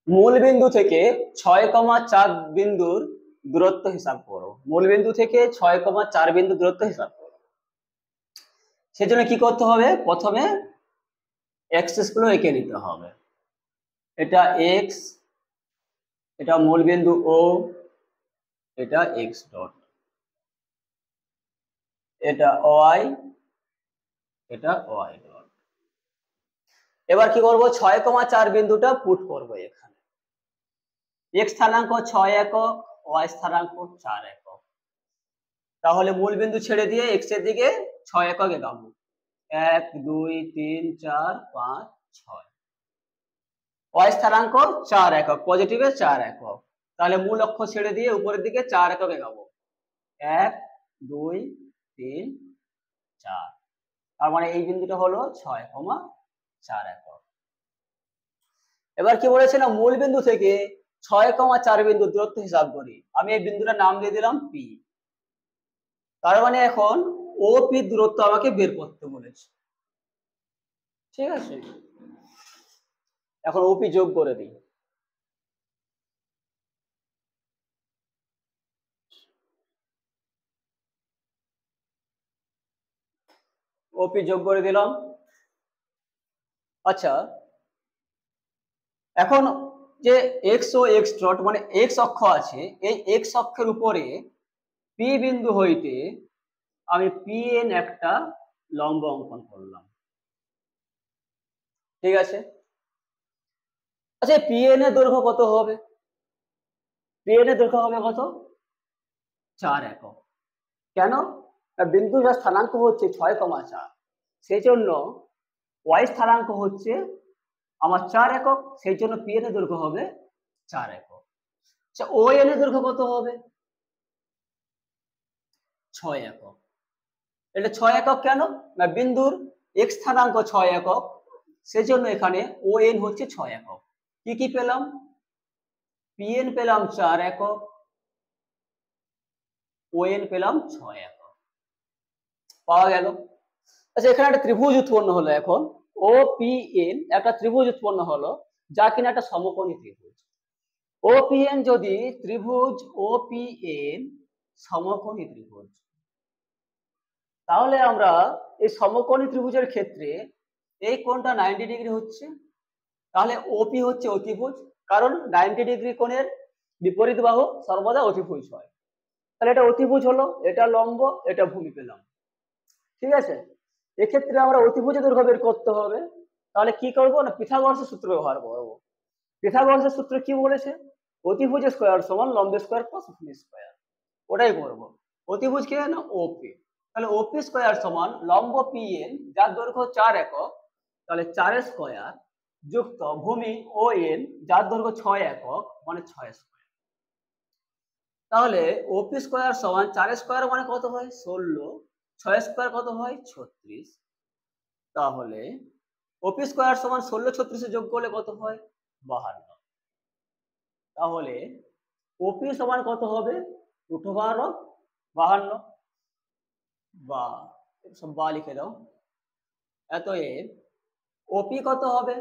মূল বিন্দু থেকে 6,4 বিন্দুর দূরত্ব হিসাব করো। মূল বিন্দু থেকে 6,4 বিন্দু দূরত্ব হিসাব করো। সেজন্য কি করতে হবে? প্রথমে এক্সিস গুলো এঁকে নিতে হবে। এটা এক্স, এটা মূল বিন্দু ও, এটা এক্স ডট, এটা ওয়াই, এটা ওয়াই ডট। এবার কি করব? 6,4 বিন্দুটা পুট করব এখানে। এক্স স্থানাঙ্ক 6 একক, ওয়াই স্থানাঙ্ক 4 একক। তাহলে মূল বিন্দু ছেড়ে দিয়ে এক্স এর দিকে 6 একক এগাবো। 1 2 3 4 5 6। ওয়াই স্থানাঙ্ক 4 একক, পজিটিভে 4 একক। তাহলে মূল অক্ষ ছেড়ে দিয়ে উপরের দিকে 4 একক এগাবো। 1 2 3 4। তার মানে এই বিন্দুটা হলো 6,4 একক। এবার কি বলেছে না, মূল বিন্দু থেকে 6,4 বিন্দু দূরত্ব হিসাব করি। আমি এই বিন্দুটার নাম দিয়ে দিলাম পি। তার মানে এখন ও পি দূরত্ব আমাকে বের করতে বলেছে। ঠিক আছে, এখন ওপি যোগ করে দিই। ওপি যোগ করে দিলাম। আচ্ছা, এখন যে এক্স ও এক্স ডট মানে এক্স অক্ষ আছে, এই এক্স অক্ষের উপরে পি বিন্দু হইতে আমি পি এন একটা লম্ব অঙ্কন করলাম। ঠিক আছে। আচ্ছা, পি এন এর দৈর্ঘ্য কত হবে? পি এন এর দৈর্ঘ্য হবে কত? 4 একক। কেন? বিন্দু যার স্থানাঙ্ক হচ্ছে 6,4, সেই জন্য ওয়াই স্থানাঙ্ক হচ্ছে আমার 4 একক, সেই জন্য পি এন এর দৈর্ঘ্য হবে 4 একক। আচ্ছা, ও এন এর দৈর্ঘ্য কত হবে? 6 একক। এটা 6 একক কেন? না, বিন্দুর এক্স স্থানাঙ্ক 6 একক, সেজন্য এখানে ও এন হচ্ছে 6 একক। কি কি পেলাম? পি এন পেলাম 4 একক, ও এন পেলাম 6 একক। পাওয়া গেল। আচ্ছা, এখানে একটা ত্রিভুজ উৎপন্ন হলো। এখন ও পি এন একটা ত্রিভুজ উৎপন্ন হলো, যা কিনা একটা সমকোণী ত্রিভুজ। ও পি এন যদি ত্রিভুজ ও পি এন সমকোণী ত্রিভুজ, তাহলে আমরা এই সমকোণী ত্রিভুজের ক্ষেত্রে এই কোণটা 90 ডিগ্রি হচ্ছে। তাহলে ওপি হচ্ছে অতিভুজ, কারণ 90 ডিগ্রি কোণের বিপরীত বাহু সর্বদা অতিভুজ হয়। তাহলে এটা অতিভুজ হলো, এটা লম্ব, এটা ভূমি পেলাম। ঠিক আছে, এক্ষেত্রে আমরা অতিভুজের দৈর্ঘ্য বের করতে হবে। তাহলে কি করবো না, পিথাগোরাসের সূত্র ব্যবহার করবো। পিথাগোরাসের সূত্র কি বলেছে? অতিভুজ স্কয়ার সমান লম্ব স্কয়ার প্লাস ভূমি স্কয়ার। ওটাই করবো। অতিভুজ কি না, ওপি। তাহলে ওপি স্কয়ার সমান লম্ব পি এন যার দৈর্ঘ্য 4 একক, তাহলে 4 স্কয়ার যুক্ত ভূমি ও এন যার দৈর্ঘ্য 6 একক, মানে 6 স্কয়ার। তাহলে ওপি স্কয়ার সমান 4 স্কয়ার মানে কত হয়? 16। 6 স্কয়ার কত হয়? 36। তাহলে ওপি স্কয়ার সমান 16 36 যোগ করলে কত হয়? 52। তাহলে ওপি সমান কত হবে? √52। বা সব বা লিখে দাও। অতএব ওপি কত হবে?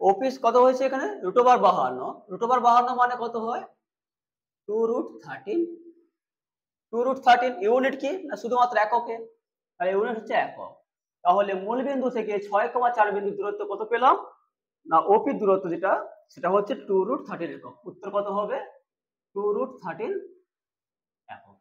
ওপি কত হয়েছে এখানে? √52। √52 মানে কত হয়? 2√13। 2√13 ইউনিট কি না শুধুমাত্র এককে, তাহলে ইউনিট হচ্ছে একক। তাহলে মূল বিন্দু থেকে 6,4 বিন্দু দূরত্ব কত পেলাম না, ওপি দূরত্ব যেটা, সেটা হচ্ছে 2√13 একক। উত্তর কত হবে? 2√13 একক।